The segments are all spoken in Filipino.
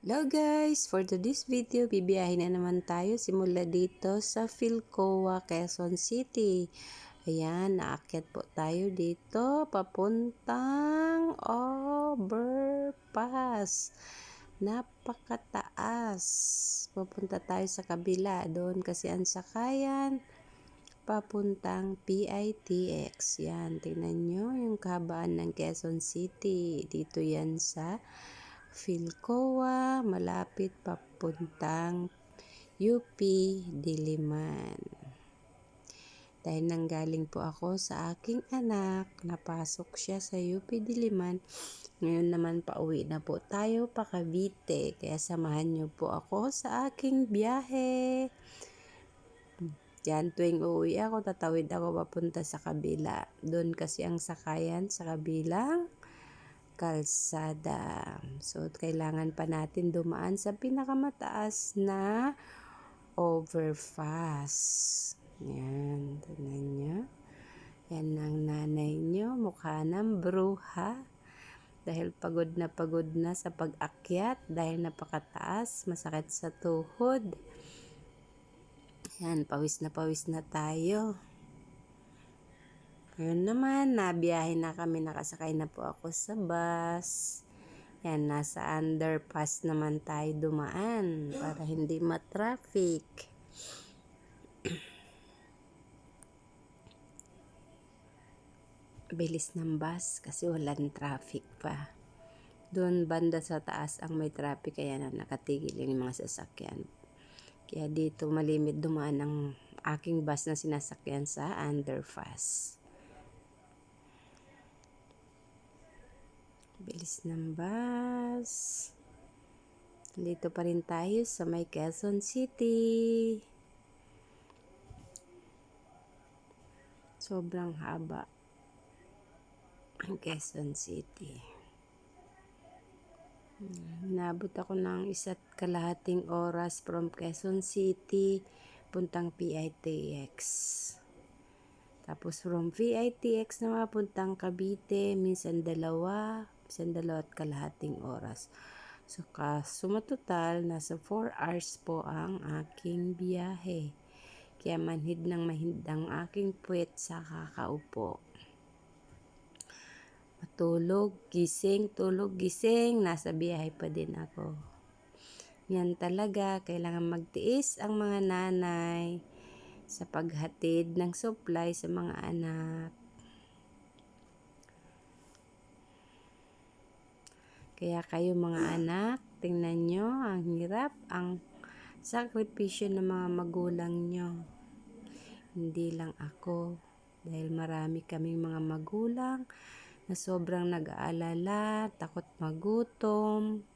Hello guys! For today's video, bibiyahin na naman tayo simula dito sa Philcoa, Quezon City. Ayan, naakyat po tayo dito papuntang overpass. Napakataas. Pupunta tayo sa kabila. Doon kasi ang sakayan papuntang PITX. Yan, tingnan nyo yung kahabaan ng Quezon City. Dito yan sa Philcoa, malapit papuntang UP Diliman. Dahil nanggaling po ako sa aking anak, napasok siya sa UP Diliman. Ngayon naman pauwi na po tayo pa Cavite. Kaya samahan niyo po ako sa aking biyahe. Yan, tuwing uuwi ako, tatawid ako papunta sa kabila. Doon kasi ang sakayan sa kabilang kalsada. So, kailangan pa natin dumaan sa pinakamataas na overpass. Yan, tignan nyo. Yan ang nanay nyo, mukha ng bruha. Dahil pagod na sa pag-akyat, dahil napakataas, masakit sa tuhod. Yan, pawis na tayo. Ngayon naman, nabiyahe na kami, nakasakay na po ako sa bus. Yan, nasa underpass naman tayo dumaan para hindi ma-traffic. Bilis ng bus kasi walang traffic pa. Doon banda sa taas ang may traffic kaya na nakatigil yung mga sasakyan. Kaya dito malimit dumaan ang aking bus na sinasakyan sa underpass. Bilis ng bus. Dito pa rin tayo sa may Quezon City. Sobrang haba ang Quezon City. Inabot ako ng 1.5 oras from Quezon City puntang PITX. Tapos from PITX na puntang Cavite, minsan 2.5 oras. So, sumatotal, nasa 4 hours po ang aking biyahe. Kaya manhid ng manhid ang aking puwet sa kakaupo. Tulog, gising, nasa biyahe pa din ako. Yan talaga, kailangan magtiis ang mga nanay sa paghatid ng supply sa mga anak. Kaya kayo mga anak, tingnan nyo ang hirap, ang sakripisyo ng mga magulang nyo. Hindi lang ako, dahil marami kaming mga magulang na sobrang nag-aalala, takot magutom,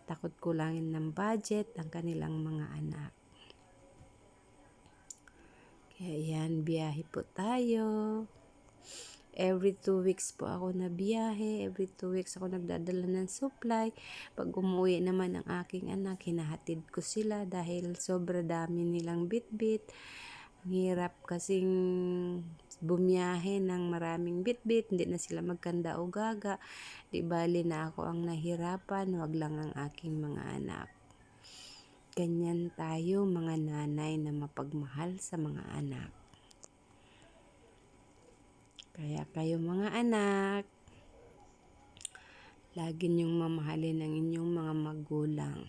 takot kulangin ng budget ang kanilang mga anak. Kaya yan, biyahe po tayo. Every 2 weeks po ako nabiyahe. Every 2 weeks ako nagdadala ng supply. Pag umuwi naman ang aking anak, hinahatid ko sila dahil sobra dami nilang bitbit. Ang hirap kasing bumiyahe ng maraming bitbit. Hindi na sila magkanda o gaga. Di bali na ako ang nahirapan. Wag lang ang aking mga anak. Ganyan tayo mga nanay na mapagmahal sa mga anak. Kaya kayo mga anak, lagi niyong mamahalin ang inyong mga magulang.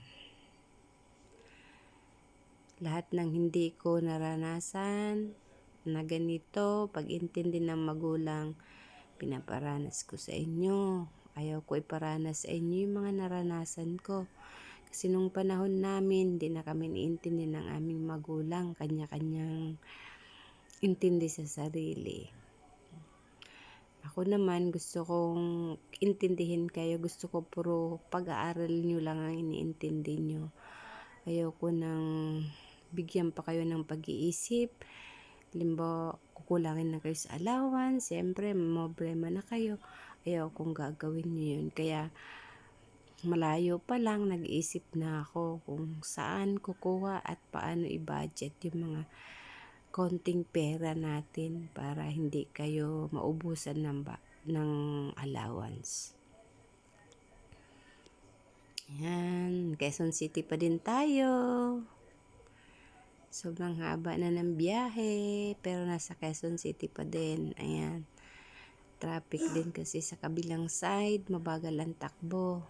Lahat ng hindi ko naranasan na ganito, pag-intindi ng magulang, pinaparanas ko sa inyo. Ayaw ko iparanas sa inyo yung mga naranasan ko. Kasi nung panahon namin, hindi na kami niintindi ng aming magulang, kanya-kanyang intindi sa sarili. Ako naman, gusto kong intindihin kayo. Gusto ko puro pag-aaral nyo lang ang iniintindi nyo. Ayaw ko nang bigyan pa kayo ng pag-iisip. Halimbawa, kukulangin na kayo sa allowance. Siyempre, problema na kayo. Ayaw kong gagawin nyo yun. Kaya, malayo pa lang, nag-iisip na ako kung saan kukuha at paano i-budget yung mga konting pera natin para hindi kayo maubusan ng allowance. Yan, Quezon City pa din tayo. Sobrang haba na ng biyahe, pero nasa Quezon City pa din. Ayan. Traffic din kasi sa kabilang side, mabagal ang takbo.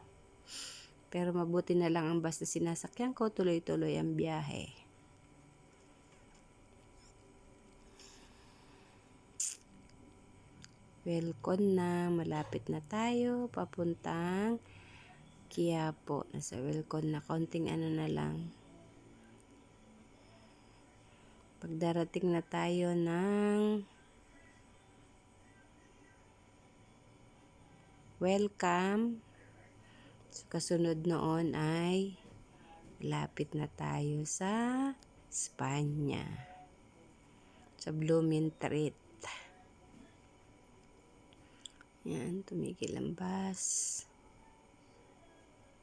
Pero mabuti na lang ang bus na sinasakyan ko, tuloy-tuloy ang biyahe. Welcome na, malapit na tayo, papuntang Quiapo. Nasa welcome na, konting ano na lang. Pagdarating na tayo ng welcome, so, kasunod noon ay lapit na tayo sa Espanya, sa Blooming Treat. Yan, tumigil ang bus.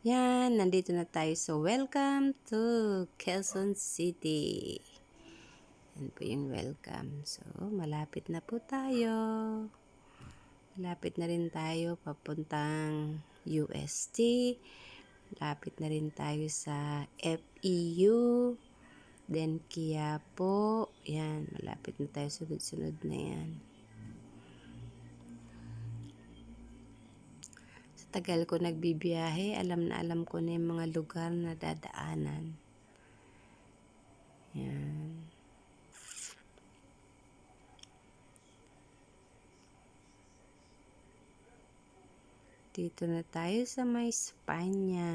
Yan, nandito na tayo. So, welcome to Quezon City. Yan po yung welcome. So, malapit na po tayo. Malapit na rin tayo papuntang UST. Malapit na rin tayo sa FEU. Then, Quiapo. Yan, malapit na tayo. Sunod-sunod na yan. Tagal ko nagbibiyahe, alam na alam ko na yung mga lugar na dadaanan. Yan. Dito na tayo sa may Espanya.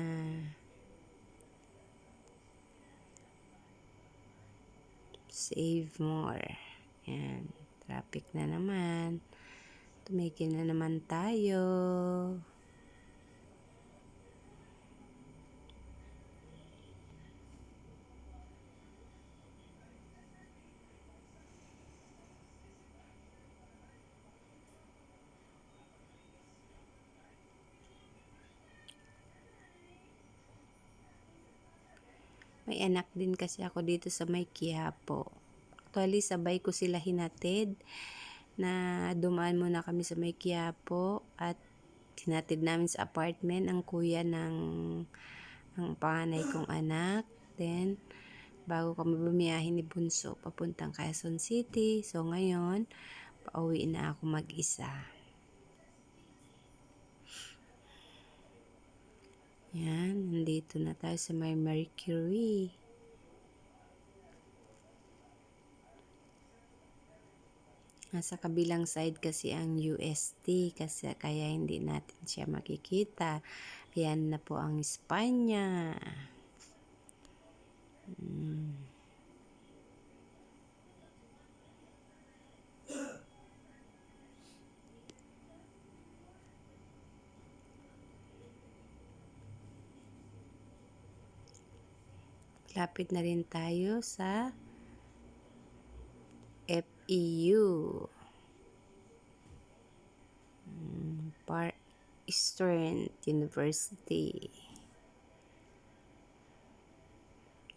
Save more. Yan. Traffic na naman. Tumigil na naman tayo. May anak din kasi ako dito sa may Quiapo. Actually, sabay ko sila hinatid na dumaan muna kami sa may Quiapo at hinatid namin sa apartment ang kuya ng ang panganay kong anak. Then, bago kami bumiyahe ni Bunso papuntang Quezon City. So, ngayon, pauwi na ako mag-isa. Yan, nandito na tayo sa may Mercury. Nasa kabilang side kasi ang UST kasi kaya hindi natin siya makikita. Ayan na po ang Espanya. Lapit na rin tayo sa FEU. Far Eastern University.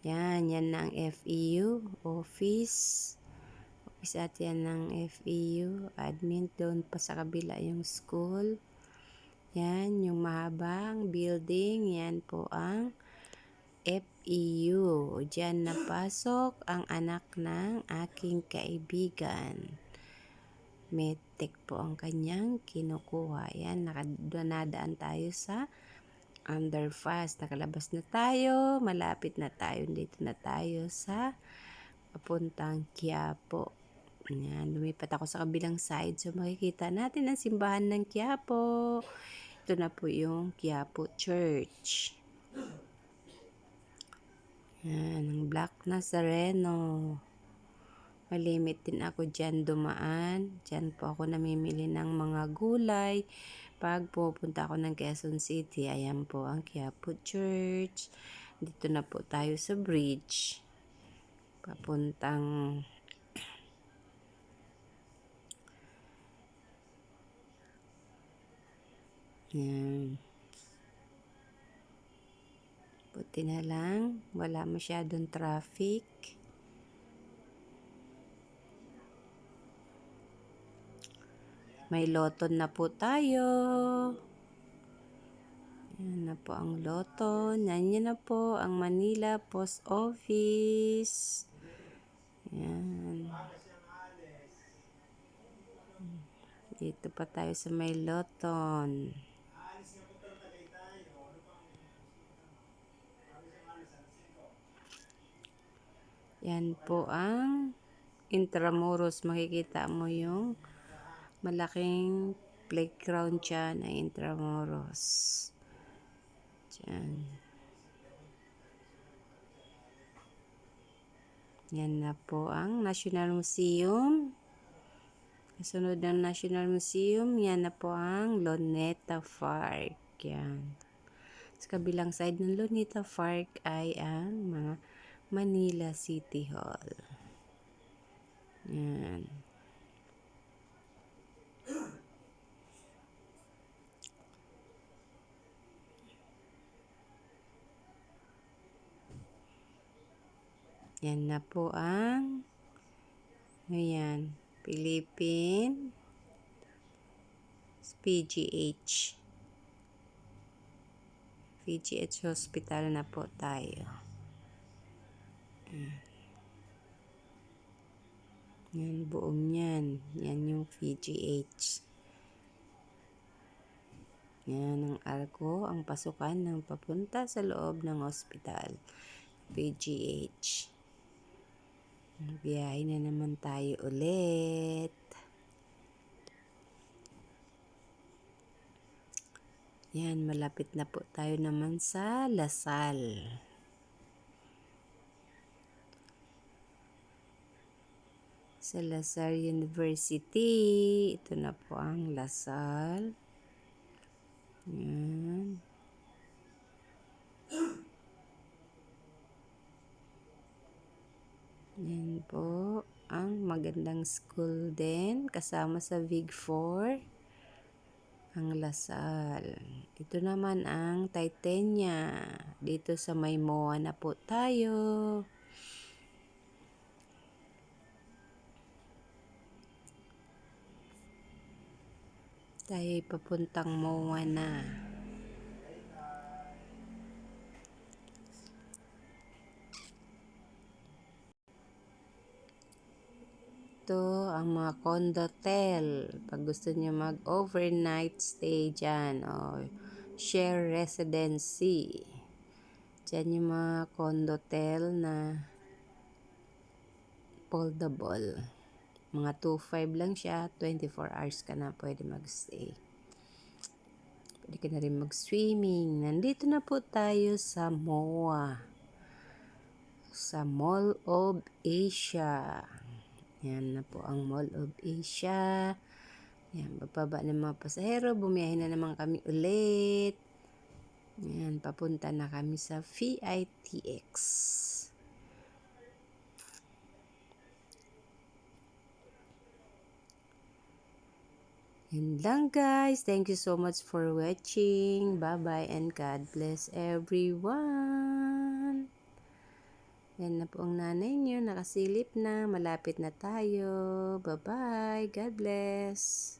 Yan na ang FEU office. Office at yan ng FEU. Admin, doon pa sa kabila yung school. Yan, yung mahabang building. Yan po ang FEU. Diyan napasok ang anak ng aking kaibigan. Medtech po ang kanyang kinukuha. Yan, nadaan tayo sa underpass. Nakalabas na tayo. Malapit na tayo. Dito na tayo sa papuntang Quiapo. Yan, lumipat ako sa kabilang side. So, makikita natin ang simbahan ng Quiapo. Ito na po yung Quiapo Church. Yan, ang Black Nazareno. Malimit din ako dyan dumaan. Dyan po ako namimili ng mga gulay. Pag pupunta ako ng Quezon City, ayan po ang Quiapo Church. Dito na po tayo sa bridge. Papuntang yan. Buti na lang, wala masyadong traffic. May loton na po tayo. Yan na po ang Loton. Yan na po ang Manila Post Office. Yan. Dito pa tayo sa may Loton. Yan po ang Intramuros. Makikita mo yung malaking playground dyan ng Intramuros. Dyan. Yan na po ang National Museum. Kasunod ng National Museum, yan na po ang Luneta Park. Yan. Sa kabilang side ng Luneta Park ay ang mga Manila City Hall. Yan. Yan na po ang Philippine PGH. PGH Hospital na po tayo. Yan, buong yan. Yan yung PGH. Yan ang arko, ang pasukan ng papunta sa loob ng hospital. PGH. Biyahe na naman tayo ulit. Yan, malapit na po tayo naman sa Lasal. Sa Lasal University. Ito na po ang Lasal. Yan. Yan po ang magandang school din. Kasama sa Big 4. Ang Lasal. Ito naman ang Titania. Dito sa may MOA na po tayo. Tayo papuntang MOA na. Ito ang mga condotel. Pag gusto niyo mag-overnight stay dyan o share residency. Dyan yung mga condotel na foldable. Mga 2.5 lang siya. 24 hours ka na pwede mag-stay. Pwede ka na rin mag-swimming. Nandito na po tayo sa MOA. Sa Mall of Asia. Yan na po ang Mall of Asia. Yan, bababa ng mga pasahero. Bumiyahe na naman kami ulit. Yan, papunta na kami sa VITX. Yan lang guys. Thank you so much for watching. Bye-bye and God bless everyone. Yan na po ang nanay niyo. Nakasilip na. Malapit na tayo. Bye-bye. God bless.